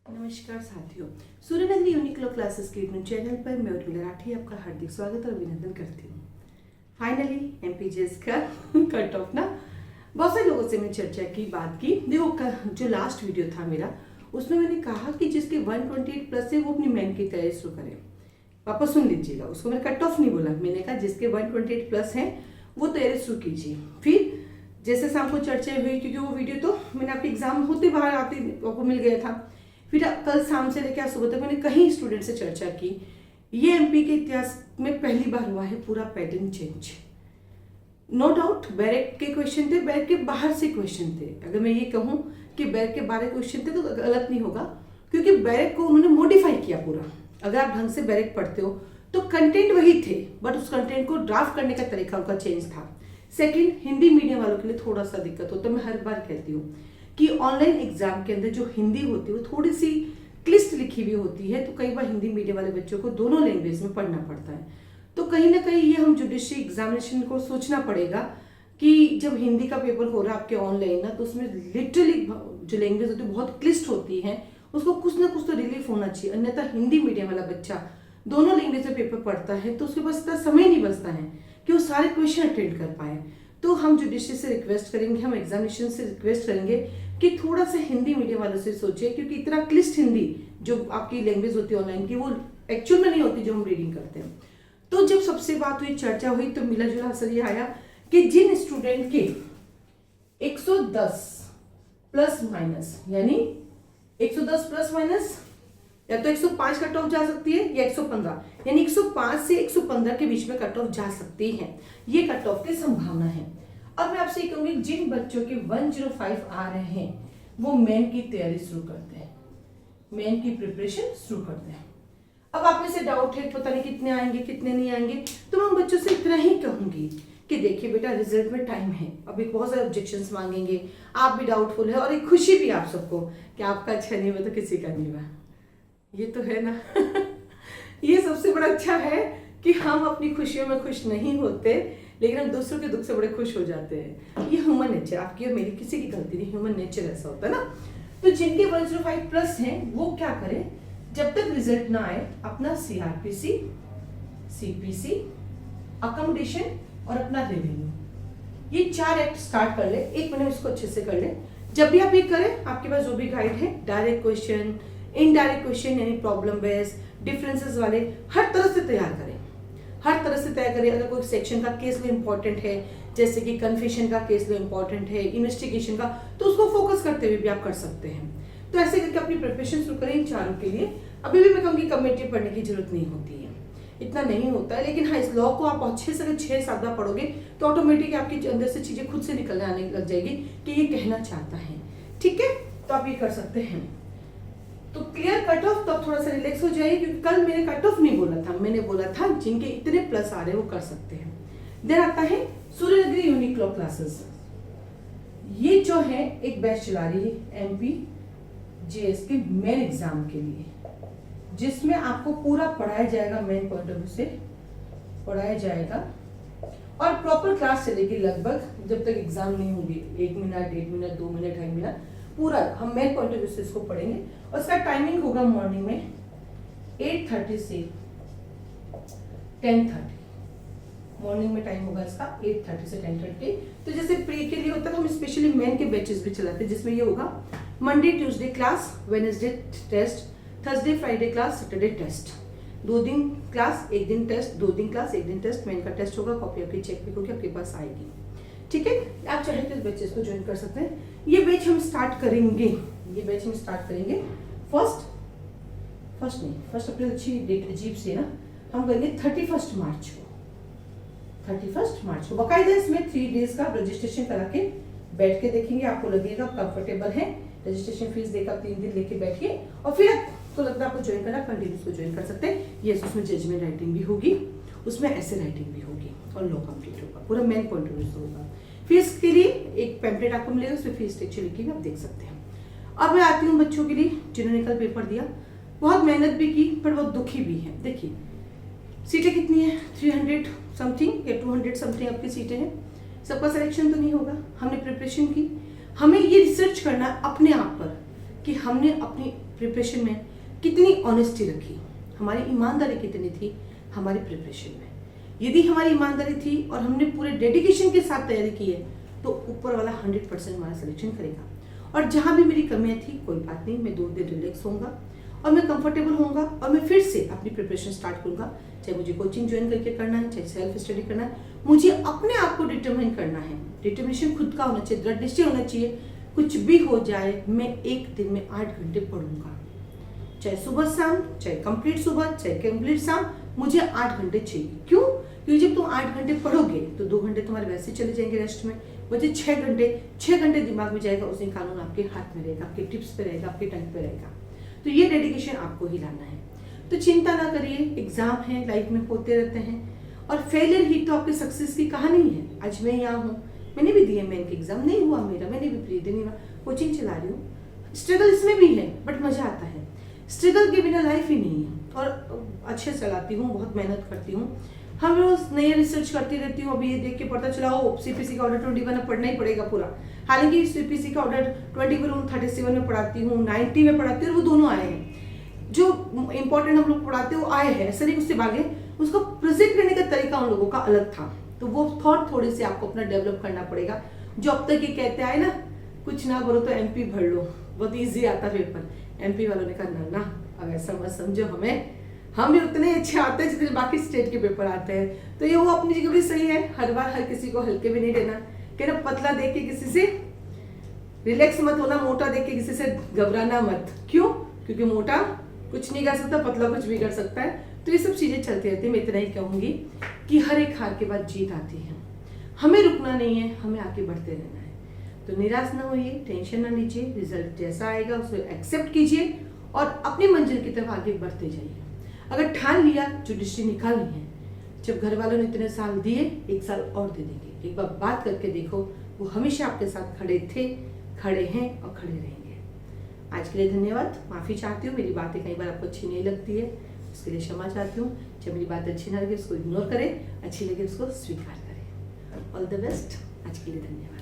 नमस्कार साथियों, Suryanagari Uniqlo classes के यूट्यूब चैनल पर मैं उर्मिला राठी आपका हार्दिक स्वागत और अभिनंदन करती हूँ। फाइनली एमपीजेएस का कट ऑफ ना बहुत सारे लोगों से मैंने चर्चा की, बात की। देखो जो लास्ट वीडियो था मेरा, उसमें मैंने कहा कि जिसके 128 प्लस है वो अपनी मेन की तैयारी शुरू करें। वापस सुन लीजिएगा, उसको मैंने कट ऑफ नहीं बोला, मैंने कहा जिसके 128 प्लस है वो तैयारी शुरू कीजिए। फिर जैसे शाम को चर्चा हुई, क्योंकि वो वीडियो तो मैंने आपके एग्जाम होते बाहर आते आपको मिल गया था। फिर कल शाम से लेकर आज सुबह तक मैंने कई स्टूडेंट से चर्चा की। ये एमपी के इतिहास में पहली बार हुआ है पूरा pattern change. No doubt barrack के क्वेश्चन थे, बैरक के बाहर से क्वेश्चन थे। अगर मैं ये कहूँ कि बैरक के 12 क्वेश्चन थे तो गलत नहीं होगा, क्योंकि बैरक को उन्होंने मॉडिफाई किया पूरा। अगर आप ढंग से बैरक पढ़ते हो तो कंटेंट वही थे, बट उस कंटेंट को ड्राफ्ट करने का तरीका उनका चेंज था। सेकंड, हिंदी मीडियम वालों के लिए थोड़ा सा दिक्कत होता है। मैं हर बार कहती हूँ कि ऑनलाइन एग्जाम के अंदर जो हिंदी होती है वो थोड़ी सी क्लिष्ट लिखी हुई होती है, तो कई बार हिंदी मीडियम वाले बच्चों को दोनों लैंग्वेज में पढ़ना पड़ता है। तो कहीं ना कहीं ये हम जुडिशरी एग्जामिनेशन को सोचना पड़ेगा कि जब हिंदी का पेपर हो रहा है आपके ऑनलाइन ना, तो उसमें लिटरली जो लैंग्वेज होती है बहुत क्लिष्ट होती है, उसको कुछ ना कुछ तो रिलीफ होना चाहिए। अन्यथा हिंदी मीडियम वाला बच्चा दोनों लैंग्वेज में पेपर पढ़ता है तो उसके पास इतना समय नहीं बचता है कि वो सारे क्वेश्चन अटेंड कर पाए। तो हम जुडिशरी से रिक्वेस्ट करेंगे, हम एग्जामिनेशन से रिक्वेस्ट करेंगे कि थोड़ा सा हिंदी मीडियम वालों से सोचिए, क्योंकि इतना क्लिष्ट हिंदी जो आपकी लैंग्वेज होती है ऑनलाइन की, वो एक्चुअल में नहीं होती जो हम रीडिंग करते हैं। तो जब सबसे बात हुई, चर्चा हुई, तो मिला जुला असर ये आया कि जिन स्टूडेंट के 110 प्लस माइनस, यानी 110 प्लस माइनस या तो 105 कट ऑफ जा सकती है या 115, यानी 105 से 115 के बीच में कट ऑफ जा सकती है। ये कट ऑफ की संभावना है। अब मैं आपसे कहूंगी, जिन बच्चों के 105 आ रहे हैं वो मेन की तैयारी शुरू करते हैं, मेन की प्रिपरेशन शुरू करते हैं। अब आप में से डाउट है पता नहीं कितने आएंगे कितने नहीं आएंगे, तो मैं उन बच्चों से इतना ही कहूंगी कि देखिए बेटा, रिजल्ट में टाइम है, अभी बहुत सारे ऑब्जेक्शंस मांगेंगे, आप भी डाउटफुल है और एक खुशी भी आप सबको कि आपका अच्छा नहीं हुआ तो किसी का नहीं हुआ। ये तो है ना ये सबसे बड़ा अच्छा है कि हम अपनी खुशियों में खुश नहीं होते, लेकिन हम दूसरों के दुख से बड़े खुश हो जाते हैं। ये ह्यूमन नेचर, आपकी और मेरी किसी की गलती नहीं, ह्यूमन नेचर ऐसा होता है ना। तो जिनके 105 प्लस हैं वो क्या करें, जब तक रिजल्ट ना आए अपना सीआरपीसी, सीपीसी, अकोमोडेशन और अपना रेवेन्यू, ये 4 एक्ट स्टार्ट कर ले। एक महीने इसको अच्छे से कर ले। जब भी आप ये करें, आपके पास जो भी गाइड है, डायरेक्ट क्वेश्चन, इनडायरेक्ट क्वेश्चन यानी प्रॉब्लम बेस्ड, डिफरेंसेस वाले, हर तरह से तैयार करें, हर तरह से तैयार करें। अगर कोई सेक्शन का केस लो इंपॉर्टेंट है, जैसे कि कन्फेशन का केस लो इंपॉर्टेंट है, इन्वेस्टिगेशन का, तो उसको फोकस करते हुए भी आप कर सकते हैं। तो ऐसे करके अपनी प्रिपरेशन शुरू करें इन चारों के लिए। अभी भी मैं कहूँगी कमेटी पढ़ने की जरूरत नहीं होती है, इतना नहीं होता है, लेकिन हाँ, इस लॉ को आप अच्छे से 6-7 बार पढ़ोगे तो ऑटोमेटिक आपके अंदर से चीजें खुद से निकलने आने लग जाएगी कि ये कहना चाहता है। ठीक है, तो आप ये कर सकते हैं। तो क्लियर कट ऑफ, तो थोड़ा सा रिलैक्स हो जाइए, क्योंकि कल मैंने कट ऑफ नहीं बोला था, मैंने बोला था जिनके इतने प्लस आ रहे हैं वो कर सकते हैं। देन आता है सूर्यनगरी यूनिक्लो क्लासेस। ये जो है एक बैच चला रही है एमपी जेएस के मेन एग्जाम के लिए, जिसमें आपको पूरा पढ़ाया जाएगा, मेन पॉइंट ऑफ व्यू से पढ़ाया जाएगा और प्रॉपर क्लास चलेगी लगभग जब तक एग्जाम नहीं होगी। 1 मिनट, 1 मिनट, 2 मिनट, 2.5 मिनट पूरा हम मेन पॉइंट ऑफ व्यू से इसको पढ़ेंगे। और इसका टाइमिंग होगा मॉर्निंग में 8:30 से 10:30। मॉर्निंग में टाइम होगा इसका 8:30 से 10:30। तो जैसे प्री के लिए होता है, हम स्पेशली मेन के बैचेस भी चलाते हैं, जिसमें ये होगा Monday Tuesday class, Wednesday test, Thursday Friday class, Saturday test. 2 दिन क्लास, 1 दिन टेस्ट, 2 दिन क्लास, 1 दिन टेस्ट। मेन का टेस्ट होगा, कॉपी आपकी चेक भी होगी, आपके पास आएगी। ठीक है, आप चाहे तो इस बैचेस को ज्वाइन कर सकते हैं। ये बैच हम स्टार्ट करेंगे, ये बैच हम स्टार्ट करेंगे फर्स्ट अप्रैल, अच्छी डेट अजीब से ना, हम करेंगे 31 मार्च को। 31 मार्च को बाकायदा इसमें 3 डेज का रजिस्ट्रेशन करा के बैठ के देखेंगे, आपको लगेगा कंफर्टेबल है, रजिस्ट्रेशन फीस देकर 3 दिन लेके बैठिए और फिर आपको लगता है आपको ज्वाइन करना, कंटिन्यूस को ज्वाइन कर सकते हैं। यस, उसमें जजमेंट राइटिंग भी होगी, उसमें ऐसे राइटिंग भी होगी और लॉ कंप्लीट होगा, पूरा मेन पॉइंट ऑफ व्यू से होगा। फीस के लिए एक पैम्पलेट आपको मिलेगा, उसमें फीस स्ट्रक्चर लिखी हुई आप देख सकते हैं। अब मैं आती हूँ बच्चों के लिए जिन्होंने कल पेपर दिया, बहुत मेहनत भी की पर बहुत दुखी भी है। देखिए सीटें कितनी है, 300 समथिंग या 200 समथिंग आपकी सीटें हैं। सबका सिलेक्शन तो नहीं होगा, हमने प्रिपरेशन की, हमें ये रिसर्च करना अपने आप पर कि हमने अपनी प्रिपरेशन में कितनी ऑनेस्टी रखी, हमारी ईमानदारी कितनी थी हमारी प्रिपरेशन में। यदि हमारी ईमानदारी थी और हमने पूरे डेडिकेशन के साथ तैयारी की है तो ऊपर वाला 100% हमारा सिलेक्शन करेगा। और जहाँ भी मेरी कमियाँ थी कोई बात नहीं, मैं 2 दिन रिलैक्स होऊंगा और मैं कंफर्टेबल होऊंगा और मैं फिर से अपनी प्रिपरेशन स्टार्ट करूंगा। चाहे मुझे कोचिंग ज्वाइन करके करना है, चाहे सेल्फ स्टडी करना है, मुझे अपने आप को डिटरमाइन करना है। डिटर्मिनेशन खुद का होना चाहिए, दृढ़ निश्चय होना चाहिए। कुछ भी हो जाए मैं एक दिन में 8 घंटे पढ़ूंगा, चाहे सुबह शाम, चाहे कंप्लीट सुबह, चाहे कंप्लीट शाम, मुझे 8 घंटे चाहिए। क्यों? क्योंकि जब तुम 8 घंटे पढ़ोगे तो 2 घंटे तुम्हारे वैसे चले जाएंगे रेस्ट में, मुझे 6 घंटे दिमाग में जाएगा, उस दिन कानून आपके हाथ में रहेगा, आपके टिप्स पे रहेगा, आपके टंग पे रहेगा। तो ये डेडिकेशन आपको ही लाना है। तो चिंता ना करिए, एग्जाम है, लाइफ में होते रहते हैं और फेलियर ही तो आपके सक्सेस की कहानी है। आज मैं यहाँ हूँ, मैंने भी दिए मेन के एग्जाम, नहीं हुआ मेरा, मैंने भी प्री दी, नहीं हुआ, कोचिंग चला रही हूँ, स्ट्रगल इसमें भी है बट मजा आता है। स्ट्रगल के बिना लाइफ ही नहीं है। और अच्छे चलाती हूँ, बहुत मेहनत करती हूँ, हम रोज नए रिसर्च करती रहती हूँ। अभी ये देख के पता चला हो सीपीसी का ऑर्डर 21 में पढ़ना ही पड़ेगा पूरा। हालांकि सीपीसी का ऑर्डर 21 37 में पढ़ाती हूँ, 90 में पढ़ाती हूँ, और वो दोनों आए हैं। जो इंपॉर्टेंट हम लोग पढ़ाते हैं वो आए हैं, ऐसा नहीं उससे भागे, उसको प्रेजेंट करने का तरीका उन लोगों का अलग था। तो वो थॉट थोड़ी सी आपको अपना डेवलप करना पड़ेगा। जो अब तक ये कहते आए ना, कुछ ना करो तो एमपी भर लो, बहुत ईजी आता पेपर, एमपी वालों ने कहा ना, अब ऐसा मत समझो, हम भी उतने अच्छे आते हैं जितने बाकी स्टेट के पेपर आते हैं। तो ये वो अपनी जगह भी सही है, हर बार हर किसी को हल्के भी नहीं देना, कहना पतला देख के किसी से रिलैक्स मत होना, मोटा देख के किसी से घबराना मत। क्यों? क्योंकि मोटा कुछ नहीं कर सकता, पतला कुछ भी कर सकता है। तो ये सब चीजें चलती रहती है। मैं इतना ही कहूंगी कि हर एक हार के बाद जीत आती है, हमें रुकना नहीं है, हमें आगे बढ़ते रहना है। तो निराश ना होइए, टेंशन ना लीजिए, रिजल्ट जैसा आएगा उसे एक्सेप्ट कीजिए और अपनी मंजिल की तरफ आगे बढ़ते जाइए। अगर ठान लिया जो डिसीजन निकालनी है, जब घर वालों ने इतने साल दिए, 1 साल और दे देंगे। एक बार बात करके देखो, वो हमेशा आपके साथ खड़े थे, खड़े हैं और खड़े रहेंगे। आज के लिए धन्यवाद। माफी चाहती हूँ, मेरी बातें कई बार आपको अच्छी नहीं लगती है, उसके लिए क्षमा चाहती हूँ। जब मेरी बात अच्छी ना लगे उसको इग्नोर करें, अच्छी लगे उसको स्वीकार करें। All the best. आज के लिए धन्यवाद।